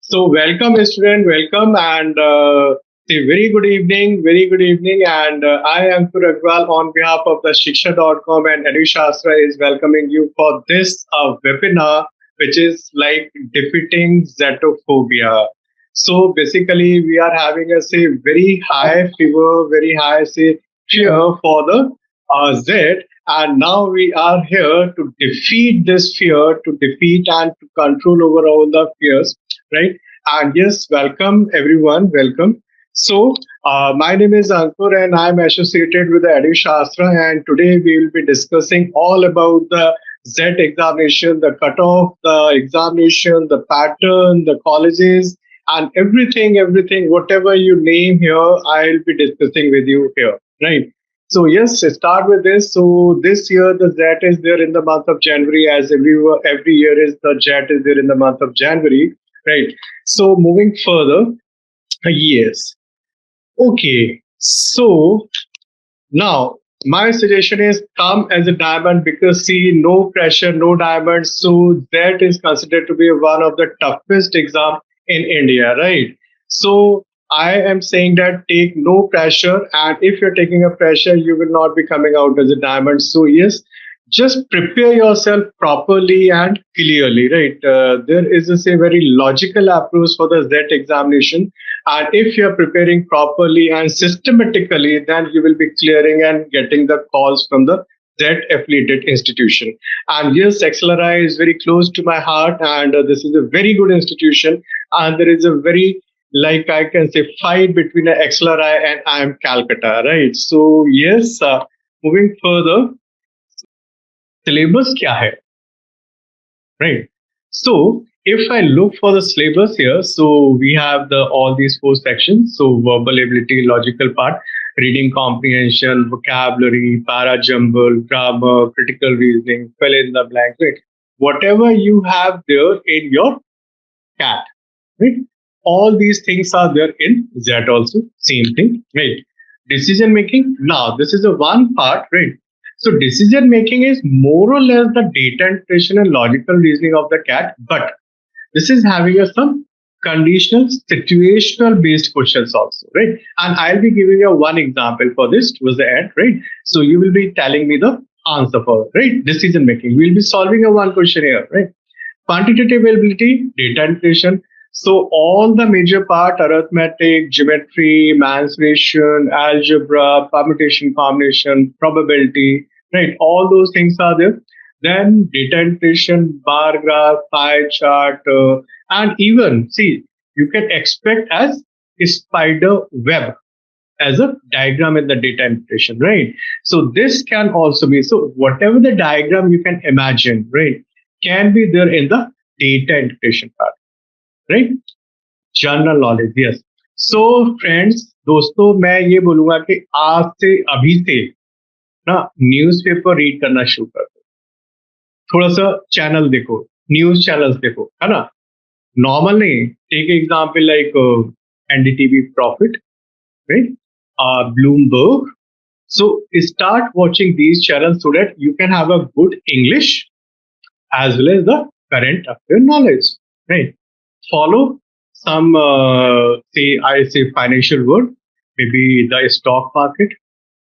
So welcome, student. Welcome and say very good evening. And I am Ankur on behalf of the Shiksha.com and EduShastra is welcoming you for this webinar, which is like defeating xatophobia. So basically, we are having a say very high fever, very high say fear for the Z, and now we are here to defeat this fear, to defeat and to control over all the fears, right? And yes, welcome everyone, welcome. So, my name is Ankur and I'm associated with the EduShastra, and today we will be discussing all about the Z examination, the cutoff, the examination, the pattern, the colleges, and everything, whatever you name here, I'll be discussing with you here, right? So yes, start with this. So this year the ZAT is there in the month of January, as every year is the JAT is there in the month of January, right? So moving further, yes, okay. So now my suggestion is come as a diamond because see no pressure, no diamond. So that is considered to be one of the toughest exam in India, right? So I am saying that take no pressure, and if you're taking a pressure, you will not be coming out as a diamond. So yes, just prepare yourself properly and clearly, right? There is a say very logical approach for the Z examination, and if you're preparing properly and systematically, then you will be clearing and getting the calls from the Z affiliated institution. And yes, XLRI is very close to my heart, and this is a very good institution, and there is a very like I can say fight between XLRI and IIM Calcutta, right? So yes, moving further, syllabus क्या है, right? So if I look for the syllabus here, so we have the all these four sections. So verbal ability, logical part, reading comprehension, vocabulary, para jumble, grammar, critical reasoning, fill in the blanks, right? Whatever you have there in your CAT, right? All these things are there in ZAT also, same thing, right? Decision making. Now this is the one part, right? So decision making is more or less the data interpretation and logical reasoning of the CAT, but this is having a some conditional situational based questions also, right? And I'll be giving you one example for this towards the end, right? So you will be telling me the answer for it, right? Decision making. We'll be solving a one question here, right? Quantitative ability, data interpretation. So all the major part, arithmetic, geometry, mensuration, algebra, permutation, combination, probability, right? All those things are there. Then data interpretation, bar graph, pie chart, and even see, you can expect as a spider web as a diagram in the data interpretation, right? So this can also be, so whatever the diagram you can imagine, right, can be there in the data interpretation part, right? General knowledge yes so friends दोस्तों मैं ये बोलूंगा कि आज से अभी से ना न्यूज़पेपर रीड करना शुरू कर दो थोड़ा सा चैनल देखो न्यूज चैनल्स देखो है ना नॉर्मल नहीं take example like NDTV profit right Bloomberg so start watching these channels so that you can have a good English as well as the current affair knowledge, right? Follow some say financial word, maybe the stock market,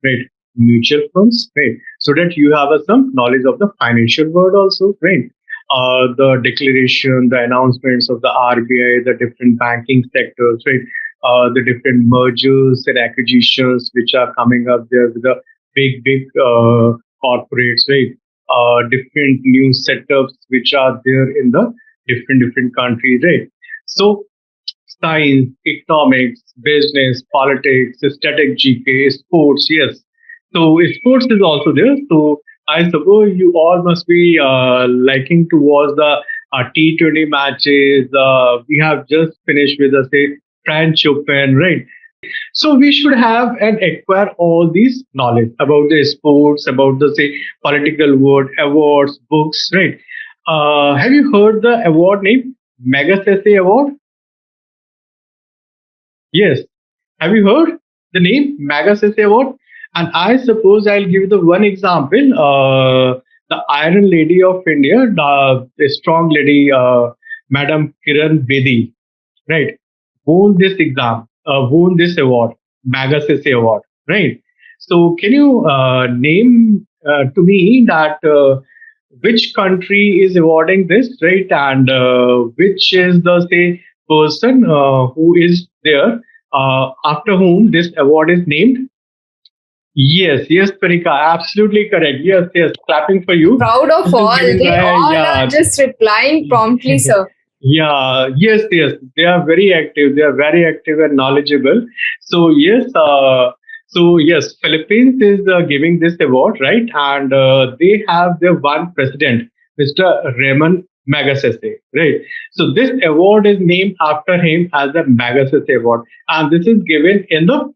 right? Mutual funds, right? So that you have some knowledge of the financial world also, right? The declaration, the announcements of the RBI, the different banking sectors, right? The different mergers and acquisitions which are coming up there with the big corporates, right? Different new setups which are there in the different countries, right? So science, economics, business, politics, static GK, sports, yes. So sports is also there. So I suppose you all must be liking to watch the T20 matches. We have just finished with the say French Open, right? So we should have and acquire all these knowledge about the sports, about the say political world, awards, books, right? Have you heard the award name Magsaysay Award? Yes. Have you heard the name Magsaysay Award? And I suppose I'll give the one example. The Iron Lady of India, the strong lady, Madam Kiran Bedi. right? Won this exam, won this award, Magsaysay award, right? So can you name to me that which country is awarding this, right? And which is the say person who is there after whom this award is named? Yes, yes, Parika, absolutely correct. Yes, yes, clapping for you. Proud of This is all. given They by, all are just replying promptly, sir. yeah, yes, yes, they are very active. They are very active and knowledgeable. So yes, Philippines is giving this award, right? And they have their one president, Mr. Raymond Magsaysay, right? So this award is named after him as the Magsaysay Award, and this is given in the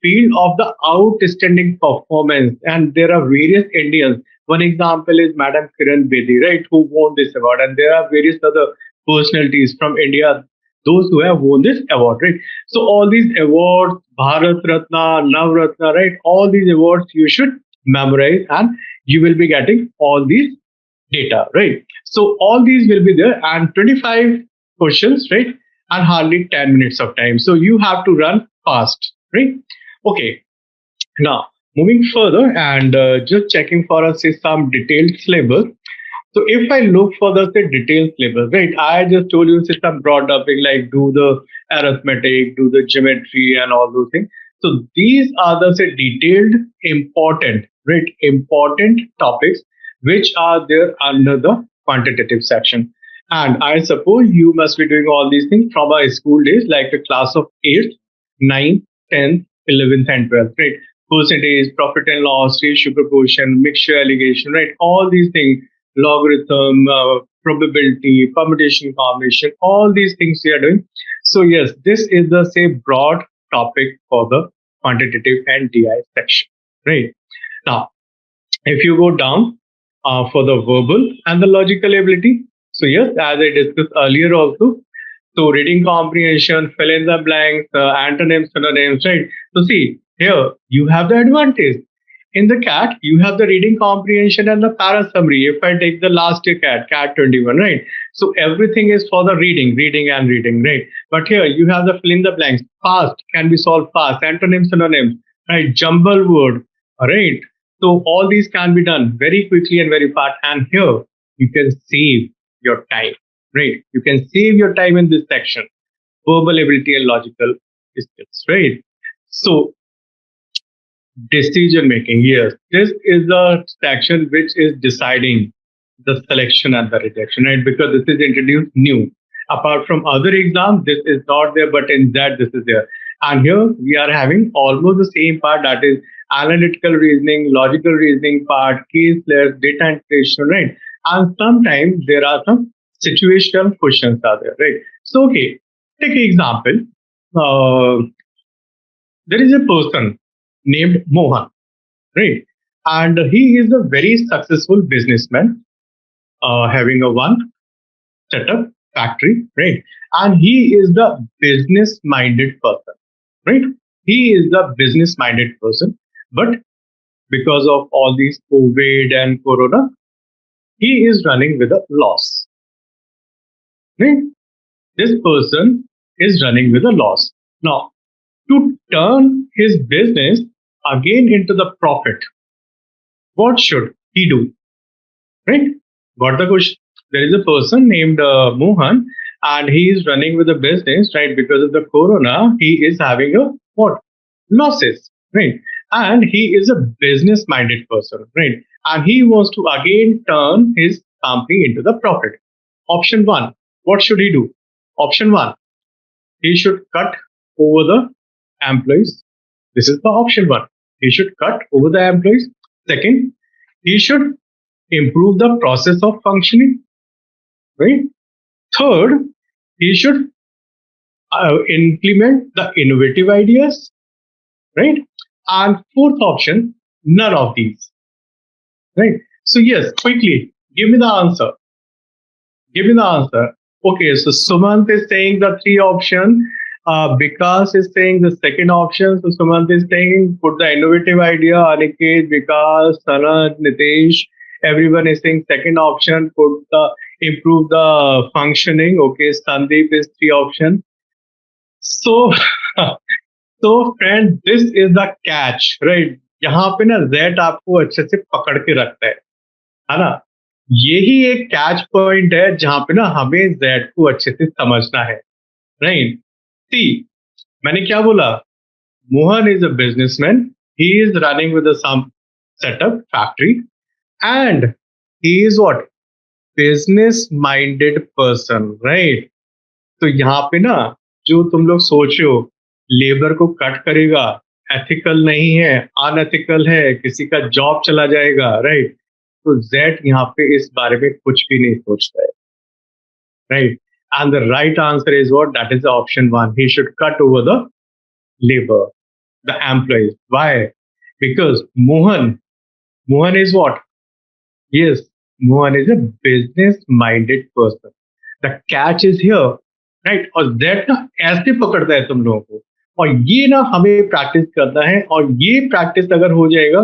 field of the outstanding performance. And there are various Indians. One example is Madam Kiran Bedi, right, who won this award, and there are various other personalities from India, those who have won this award, right? So all these awards, Bharat Ratna, Nav Ratna, right? All these awards you should memorize, and you will be getting all these data, right? So all these will be there, and 25 questions, right? And hardly 10 minutes of time. So you have to run fast, right? Okay. Now moving further and just checking for us is some detailed syllabus. So if I look for the say, detailed syllabus, right? I just told you say some broad topic like do the arithmetic, do the geometry, and all those things. So these are the say detailed, important, right? Important topics which are there under the quantitative section. And I suppose you must be doing all these things from our school days, like a class of 8th, 9th, 10th, 11th, and 12th, right? Percentage, profit and loss, ratio proportion, mixture allegation, right? All these things, logarithm, probability, permutation, combination, all these things we are doing. So yes, this is the say broad topic for the quantitative and DI section, right? Now, if you go down for the verbal and the logical ability, so yes, as I discussed earlier also, so reading comprehension, fill in the blanks, antonyms, synonyms, right? So see, here you have the advantage. In the CAT, you have the reading comprehension and the para summary. If I take the last year CAT 21, right? So everything is for the reading, reading and reading, right? But here you have the fill in the blanks. Fast can be solved fast. Antonyms, synonyms, right? Jumble word, right? So all these can be done very quickly and very fast. And here you can save your time, right? You can save your time in this section, verbal ability and logical skills, right? So decision making, yes, this is the section which is deciding the selection and the rejection, right? Because this is introduced new. Apart from other exams, this is not there, but in that this is there. And here we are having almost the same part, that is analytical reasoning, logical reasoning part, case less, data integration, right? And sometimes there are some situational questions are there, right? So okay, take an example. Uh, there is a person named Mohan, right? And he is a very successful businessman, having a one setup factory, right? And he is the business minded person, right? He is the business minded person, but because of all these COVID and Corona, he is running with a loss, right? This person is running with a loss. Now, to turn his business again into the profit, what should he do? Right? Got the question? There is a person named Mohan, and he is running with a business, right? Because of the corona, he is having a what? Losses, right? And he is a business minded person, right? And he wants to again turn his company into the profit. Option one, what should he do? Option one, he should cut over the employees. This is the option one. He should cut over the employees. Second, he should improve the process of functioning, right? Third, he should implement the innovative ideas, right? And fourth option, none of these, right? So yes, quickly, give me the answer. Give me the answer. Okay, so Sumant is saying the three option. Vikas is saying the second option. So Sumant is saying put the innovative idea. Aniket, Vikas, Sanat, Nitesh, everyone is saying second option. Put the improve the functioning. Okay, Sandeep is three option. So so friend, this is the catch, right? यहाँ पे ना Z आपको अच्छे से पकड़ के रखता है ना? यही एक कैच पॉइंट है जहाँ पे ना हमें Z को अच्छे से समझना है, राइट? सी, मैंने क्या बोला? Mohan is a businessman. He is running with some setup factory, and he is what? Business minded person, right? तो यहाँ पे ना जो तुम लोग सोच रहे हो लेबर को कट करेगा, एथिकल नहीं है, अनएथिकल है, किसी का जॉब चला जाएगा, राइट? तो जेड यहाँ पे इस बारे में कुछ भी नहीं सोचता है, right? And the right answer is what? That is option one, he should cut over the labor, the employees. Why? Because Mohan is what? Yes, Mohan is a business-minded person. The catch is here, right? और that ना ऐसे पकड़ता है तुम लोगों को, और ये ना हमें प्रैक्टिस करना है, और ये प्रैक्टिस अगर हो जाएगा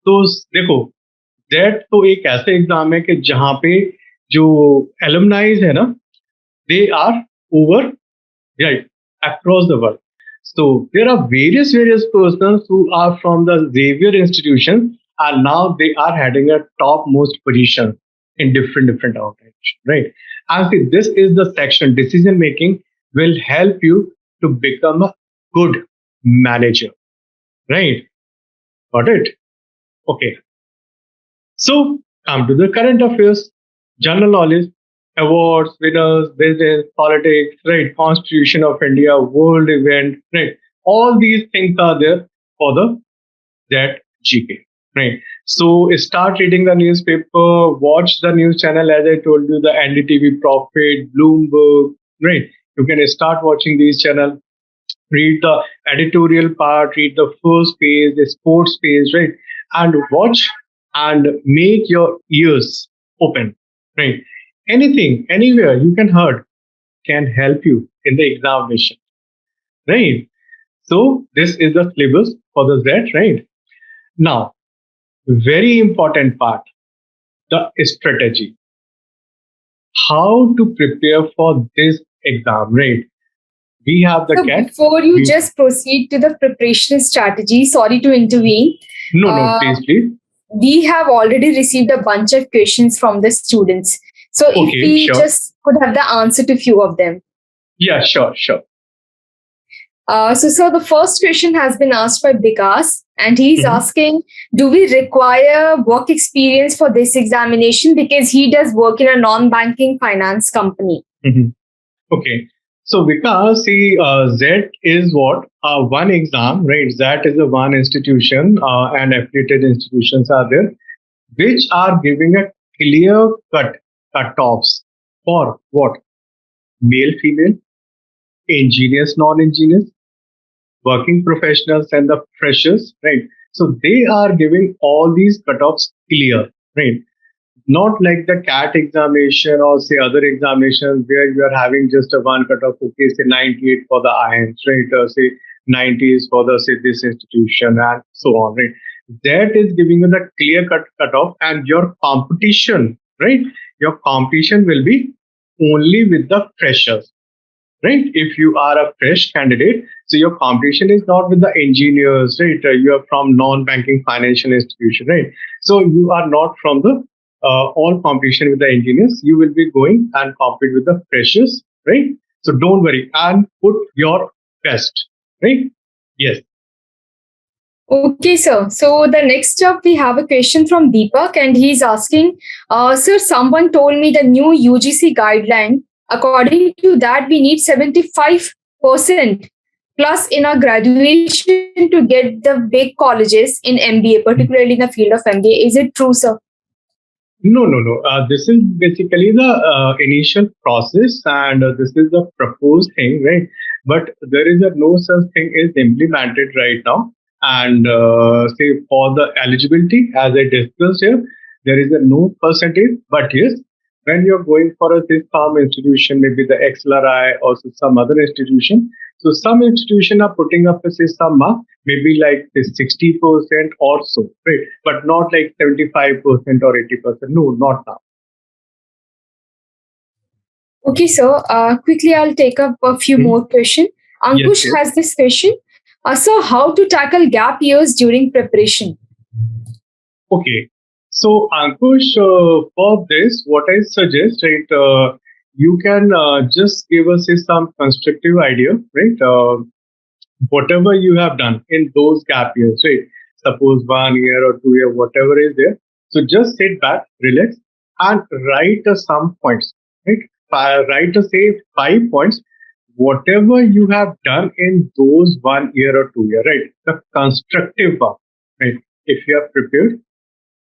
तो देखो, दैट तो एक ऐसे एग्जाम है कि जहाँ पे जो एलुमनाइज है ना, they are over, right, across the world. So there are various persons who are from the Xavier institution, and now they are heading a topmost position in different organizations, right? And see, this is the section decision making will help you to become a good manager, right? Got it? Okay. So come to the current affairs, general knowledge, awards, winners, business, politics, right? Constitution of India, world event, right? All these things are there for the that GK, right? So start reading the newspaper, watch the news channel as I told you, the NDTV, Profit, Bloomberg, right? You can start watching these channels, read the editorial part, read the first page, the sports page, right? And watch and make your ears open, right? Anything, anywhere you can heard can help you in the examination, right? So this is the syllabus for the Z, right? Now, very important part, the strategy. How to prepare for this exam, right? We have the So CAT. before you just proceed to the preparation strategy, sorry to intervene. No, please. We have already received a bunch of questions from the students. So if Okay, we sure. just could have the answer to few of them. Yeah, sure. So the first question has been asked by Vikas, and he's Mhm. asking, do we require work experience for this examination? Because he does work in a non-banking finance company. Mhm. Okay. So because see, Z is what? One exam, right? Z is a one institution, and affiliated institutions are there, which are giving a clear cutoffs for what? Male, female, engineers, non-engineers, working professionals, and the freshers, right? So they are giving all these cutoffs clear, right? Not like the CAT examination or say other examinations where you are having just a one cutoff, okay, say 98 for the IIMs, right? Say 90s for the say this institution and so on, right? That is giving you the clear cutoff, and your competition, right? Your competition will be only with the freshers, right? If you are a fresh candidate, so your competition is not with the engineers, right? You are from non-banking financial institution, right? So you are not from the all competition with the engineers. You will be going and compete with the freshers, right? So don't worry and put your best, right? Yes. Okay, sir. So the next up, we have a question from Deepak, and he's asking, sir, someone told me the new UGC guideline, according to that, we need 75% plus in our graduation to get the big colleges in MBA, particularly in the field of MBA. Is it true, sir? No. This is basically the initial process, and this is the proposed thing, right? But there is a no such thing is implemented right now. And say for the eligibility, as I discussed here, there is a no percentage. But yes, when you're going for a say some institution, maybe the XLRI or some other institution, so some institution are putting up say some mark, maybe like this 60% or so, right? But not like 75% or 80%. No, not now. Okay, sir. Quickly, I'll take up a few more questions. Ankush yes. has this question. So, how to tackle gap years during preparation? Okay. So, Ankush, for this, what I suggest, right, you can just give us some constructive idea, right? Whatever you have done in those gap years, right? Suppose 1 year or 2 year, whatever is there. So just sit back, relax, and write some points, right? Write say 5 points. Whatever you have done in those 1 year or 2 year, right? The constructive one, right? If you have prepared,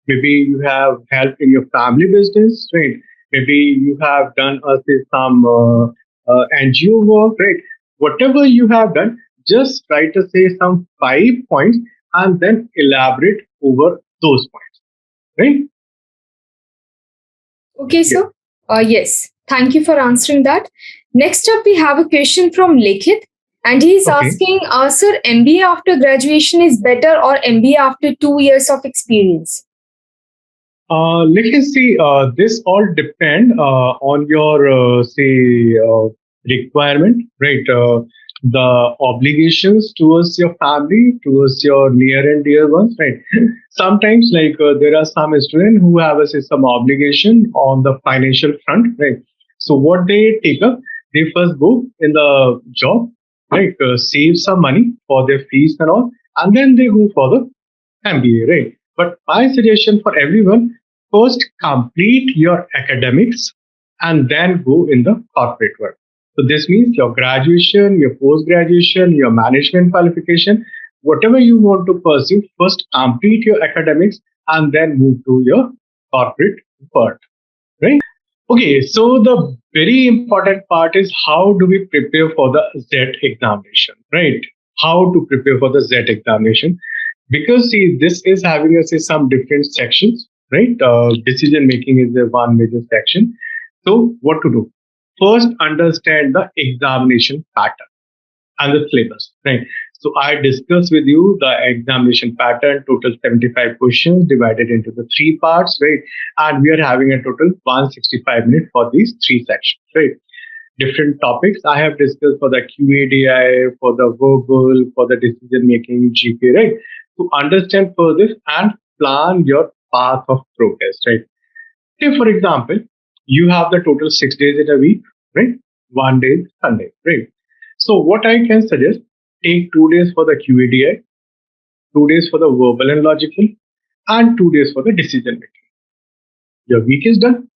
maybe you have helped in your family business, right? Maybe you have done say, some NGO work, right? Whatever you have done, just try to say some 5 points and then elaborate over those points, right? Okay, Yeah. sir. Yes. Thank you for answering that. Next up, we have a question from Likhit, and he is Okay. asking, sir, MBA after graduation is better or MBA after 2 years of experience? Let us see. This all depend on your say requirement, right? The obligations towards your family, towards your near and dear ones, right? Sometimes, like there are some students who have say, some obligation on the financial front, right? So what they take up, they first go in the job, right? Save some money for their fees and all, and then they go for the MBA, right? But my suggestion for everyone, first complete your academics and then go in the corporate world. So this means your graduation, your post graduation, your management qualification, whatever you want to pursue, first complete your academics and then move to your corporate world, right? Okay, so the very important part is how do we prepare for the Z examination, right? How to prepare for the Z examination? Because see, this is having say, some different sections, right? Decision making is the one major section. So, what to do? First, understand the examination pattern and the syllabus, right? So I discussed with you the examination pattern, total 75 questions divided into the three parts, right? And we are having a total 165 minutes for these three sections, right? Different topics I have discussed for the QADI, for the verbal, for the decision making GK, right? To understand further and plan your path of progress, right? Say, for example, you have the total 6 days in a week, right? One day is Sunday, right? So, what I can suggest, take 2 days for the QADI, 2 days for the verbal and logical, and 2 days for the decision making. Your week is done,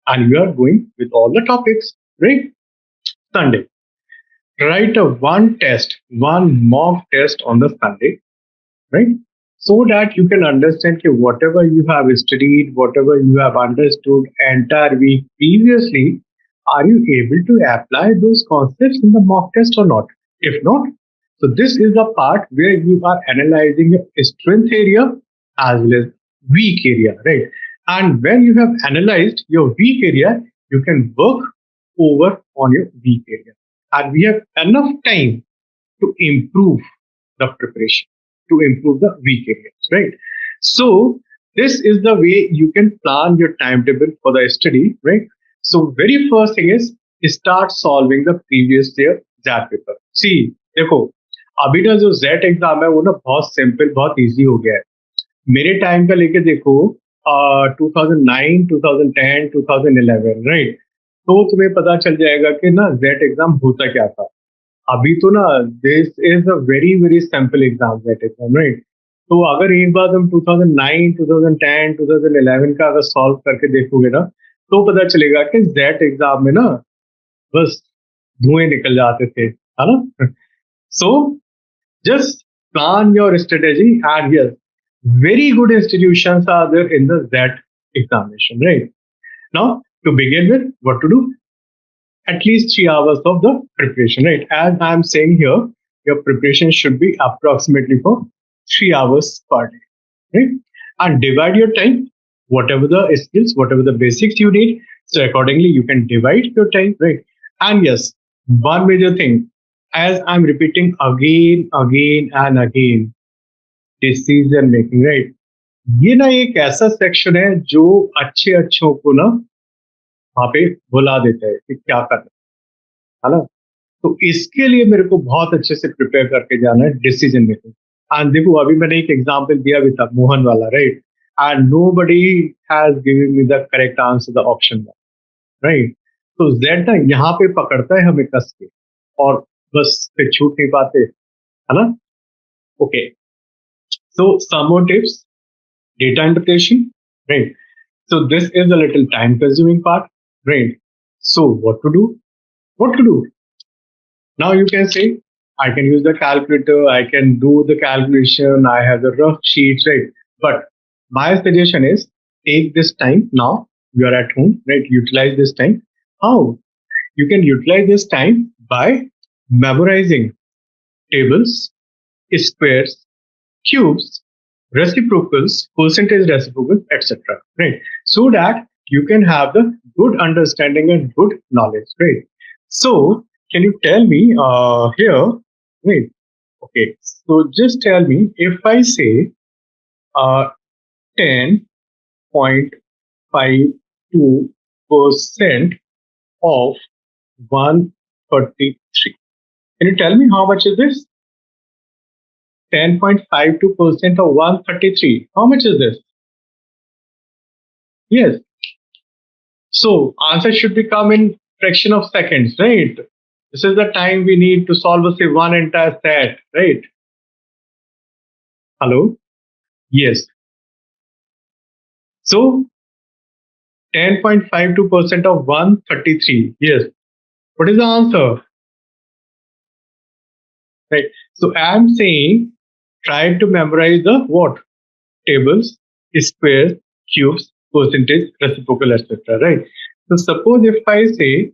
and you are going with all the topics, right? Sunday. Write a one test, one mock test on the Sunday, right? So that you can understand that whatever you have studied, whatever you have understood entire week previously, are you able to apply those concepts in the mock test or not? If not, so this is the part where you are analyzing your strength area as well as weak area, right? And when you have analyzed your weak area, you can work over on your weak area. And we have enough time to improve the preparation, to improve the weak areas, right? So this is the way you can plan your timetable for the study, right? So very first thing is start solving the previous year JAT paper. See, देखो अभी का जो jet exam है वो ना बहुत simple, बहुत easy हो गया है. मेरे टाइम का लेके देखो 2009, 2010, 2011, राइट? तो तुम्हें पता चल जाएगा कि ना जेट एग्जाम होता क्या था. अभी तो ना this is a very very simple exam jet exam, right? तो अगर एक बार तुम 2009, 2010, 2011 का अगर सॉल्व करके देखोगे ना, तो पता चलेगा कि जेट एग्जाम में ना बस धुएं निकल जाते थे, है ना? सो just plan your strategy, and yes, very good institutions are there in the that examination, right? Now, to begin with, what to do? At least 3 hours of the preparation, right? As I'm saying here, your preparation should be approximately for 3 hours per day, right? And divide your time, whatever the skills, whatever the basics you need. So accordingly, you can divide your time, right? And yes, one major thing, as I'm repeating again and again, decision making, right? ये ना एक ऐसा section है जो अच्छे अच्छों को ना वहां पे भुला देता है कि क्या करना है ना. तो इसके लिए मेरे को बहुत अच्छे से प्रिपेयर करके जाना है डिसीजन मेकिंग। एंड देखो अभी मैंने एक एग्जांपल दिया भी था मोहन वाला, right? And nobody has given me the correct answer the option, right? तो जेड ना यहाँ पे पकड़ता है हमें कस के, और बस फिर छूट नहीं पाते, है ना? Okay, so some more tips, data interpretation, right? So this is a little time consuming part, right? So what to do? What to do? Now you can say, I can use the calculator, I can do the calculation, I have the rough sheets, right? But my suggestion is take this time now. You are at home, right? Utilize this time. How? You can utilize this time by memorizing tables, squares, cubes, reciprocals, percentage reciprocals, etc. Right? So that you can have the good understanding and good knowledge. Right? So can you tell me here? Wait. Okay. So just tell me if I say 10.52% of 133. Can you tell me how much is this? 10.52% of 133. How much is this? Yes. So answer should be come in fraction of seconds, right? This is the time we need to solve, say, one entire set, right? Hello? Yes. So 10.52% of 133. Yes. What is the answer? Right. So I'm saying try to memorize the what? Tables, squares, cubes, percentage, reciprocal, etc. Right? So suppose if I say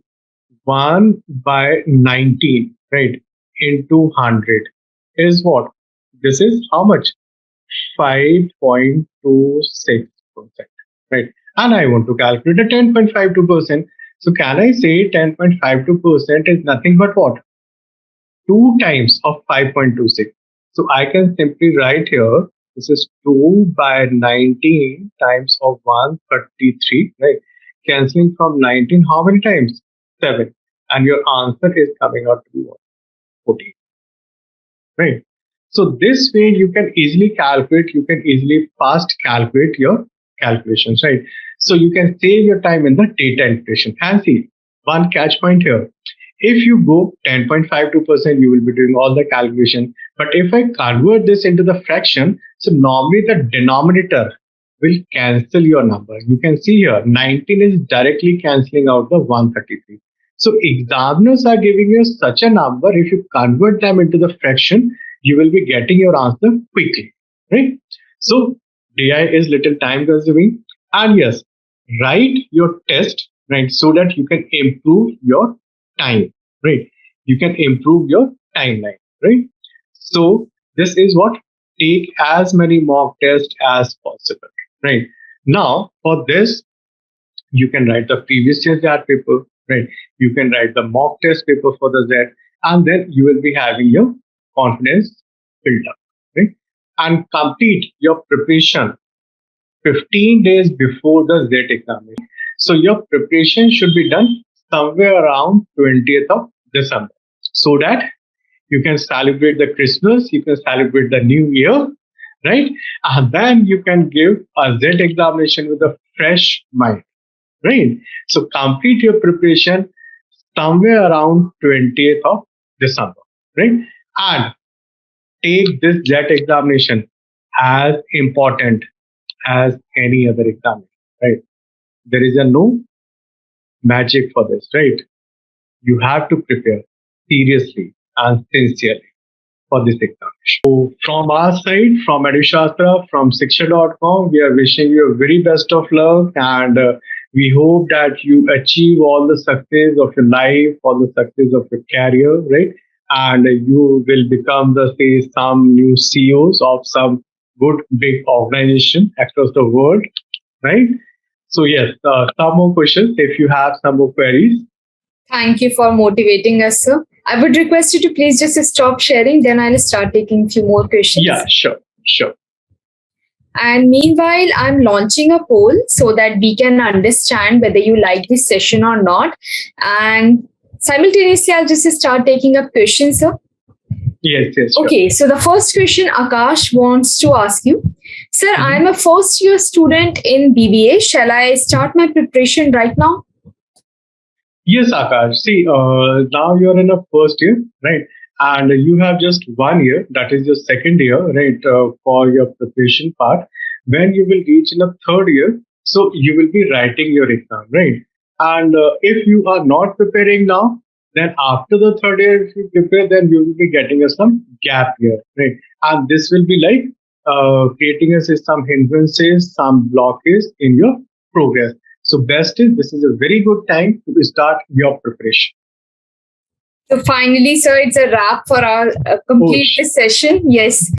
1 by 19, right, into 100 is what? This is how much? 5.26%, right? And I want to calculate the 10.52%. So can I say 10.52% is nothing but what? 2 times of 5.26. So I can simply write here, this is 2 by 19 times of 133, right? Cancelling from 19, how many times? 7. And your answer is coming out to be what? 14, right? So this way you can easily calculate, you can easily fast calculate your calculations, right? So you can save your time in the data integration. And see, one catch point here. If you go 10.52%, you will be doing all the calculation. But if I convert this into the fraction, so normally the denominator will cancel your number. You can see here, 19 is directly cancelling out the 133. So examiners are giving you such a number. If you convert them into the fraction, you will be getting your answer quickly, right? So DI is little time consuming. And yes, write your test, right, so that you can improve your time, right? You can improve your timeline, right? So this is what, take as many mock tests as possible, right? Now for this, you can write the previous year's GAT paper, right? You can write the mock test paper for the Z, and then you will be having your confidence built up, right? And complete your preparation 15 days before the Z examination. So your preparation should be done somewhere around 20th of December, so that you can celebrate the Christmas, you can celebrate the New Year, right? And then you can give a Z examination with a fresh mind, right? So complete your preparation somewhere around 20th of December, right? And take this JET examination as important as any other examination, right? There is a no magic for this, right? You have to prepare seriously and sincerely for this examination. So from our side, from EduShastra, from Shiksha.com, we are wishing you a very best of luck, and we hope that you achieve all the success of your life, all the success of your career, right? And you will become the, say, some new CEOs of some good big organization across the world, right? So yes, some more questions if you have some more queries. Thank you for motivating us, sir. I would request you to please just stop sharing, then I'll start taking few more questions. Yeah, sure. And meanwhile, I'm launching a poll so that we can understand whether you like this session or not. And Simultaneously, I'll just start taking up questions, sir. Yes, sure. Okay, so the first question Akash wants to ask you. Sir, I am a first year student in BBA. Shall I start my preparation right now? Yes, Akash. See, now you're in a first year, right? And you have just 1 year, that is your second year, right, for your preparation part. When you will reach in a third year, so you will be writing your exam, right? And if you are not preparing now, then after the third year, if you prepare, then you will be getting us some gap year, right? And this will be like creating us some hindrances, some blockages in your progress. So best is this is a very good time to start your preparation. So finally, sir, it's a wrap for our complete this session. Yes.